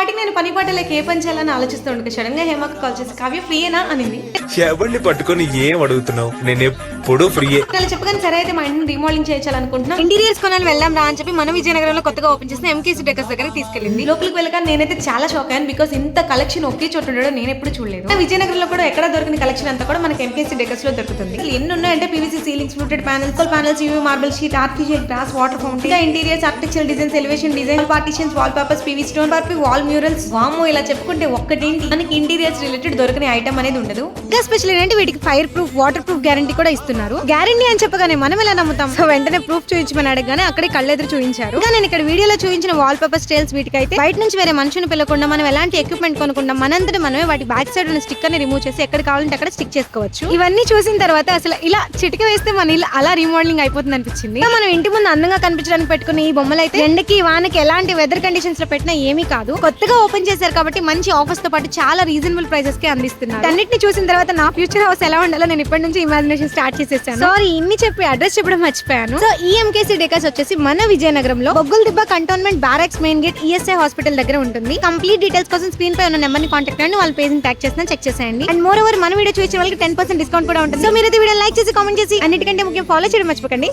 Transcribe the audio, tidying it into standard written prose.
పాటికి నేను పని పాటలేక ఏ పని చేయాలని ఆలోచిస్తుండగా సడన్ గా హేమకు కాల్ చేసి కావ్య ఫ్రీయేనా అనింది. ఎవరిని పట్టుకొని ఏం అడుగుతున్నావు, నేను ఎప్పుడు ఫ్రీయే. అలా చెప్పగానే సరే అయితే మా ఇంటిని రీమోడలింగ్ చేయాలనుకుంటున్నా, ఇంటీరియర్స్ కొనాలి వెళ్దాం రా అని చెప్పి మన విజయనగరంలో కొత్తగా ఓపెన్ చేసిన ఎంకేసీ డెకర్స్ దగ్గరికి తీసుకెళ్ళింది. లోపలికి వెళ్ళగానే నేనైతే చాలా షాక్ అయ్యాను, బికాస్ ఇంత కలెక్షన్ ఒకే చోట ఉండడం నేను ఎప్పుడు చూడలేదు. విజయనగరంలో కూడా ఎక్కడ దొరికిన కలెక్షన్ అంతా కూడా మనకి ఎంకేసీ డెకర్స్ లో దొరుకుతుంది. ఎన్ని ఉన్నాయంటే PVC ceilings, fluted panels, UV marble sheet, artificial grass, water fountain, ఇంకా interiors, architectural designs, elevation design, partitions, wallpapers, PV stone work, wall murals. వామ్మో, ఇలా చెప్పుకుంటే ఒక్కటేంటి మనకి ఇంటీరియర్స్ రిలేటెడ్ దొరికిన ఐటమ్ అనేది ఉండదు. ఇంకా స్పెషల్ ఏంటంటే వీటికి fire proof, water proof guarantee కూడా ఇస్తున్నారు. గ్యారంటీ అని చెప్పగానే మనం ఎలా నమ్ముతాం? సో వెంటనే ప్రూఫ్ చూపించమని అడగగానే అక్కడే కళ్ళెదురు చూపించారు. ఇంకా నేను ఇక్కడ వీడియోలో చూపించిన వాల్ పేపర్ స్టైల్స్ వీటికైతే బయట నుంచి వేరే మనుషుని పిలవకుండా మనం ఎలాంటి ఎక్విప్మెంట్ కొనుక్కుంటాం, మనంతట మనమే వాటి బ్యాక్ సైడ్ ఉన్న స్టిక్కర్ ని రిమూవ్ చేసి ఎక్కడ కావాలంటే అక్కడ స్టిక్ చేసుకోవచ్చు. ఇవన్నీ చూసిన తర్వాత అసలు ఇలా చిటిక వేస్తే మన ఇల్లు అలా రీమోడలింగ్ అయిపోతుంది అనిపించింది. మనం ఇంటి ముందు అందంగా కనిపించడానికి పెట్టుకున్న ఈ బొమ్మలు అయితే ఎండకి వానకి ఎలాంటి వెదర్ కండిషన్స్ లో పెట్టినా ఏమీ కాదు. కొత్తగా ఓపెన్ చేశారు కాబట్టి మంచి ఆఫర్స్ తో పాటు చాలా రీజనబుల్ ప్రైసెస్ కి అందిస్తున్నారు. అన్నిటిని చూసిన తర్వాత నా ఫ్యూచర్ హౌస్ ఎలా ఉండాలో నేను ఇప్పటి నుంచి ఇమాజినేషన్ స్టార్ట్ చేసేసాను. సారీ, ఇన్ని చెప్పి అడ్రస్ చెప్పడం మర్చిపోయాను. సో ఈ ఎంకేసీ డెకర్స్ వచ్చేసి మన విజయనగరంలో బొగ్గుల దిబ్బ cantonment barracks main gate ESI hospital దగ్గర ఉంటుంది. కంప్లీట్ డీటెయిల్స్ కోసం స్క్రీన్ పై ఉన్న నెంబర్ ని కాంటాక్ట్ అవ్వండి, వాళ్ళ పేజ్ ని ట్యాగ్ చేసిన చెక్ చేసేయండి. అండ్ మోర్ ఓవర్ మన వీడియో చూసే వాళ్ళకి 10% డిస్కౌంట్ కూడా ఉంటుంది. సో మీరు వీడియో లైక్ చేసి కామెంట్ చేసి అన్నిటికంటే ముఖ్యం ఫాలో చేయడం మర్చిపోకండి.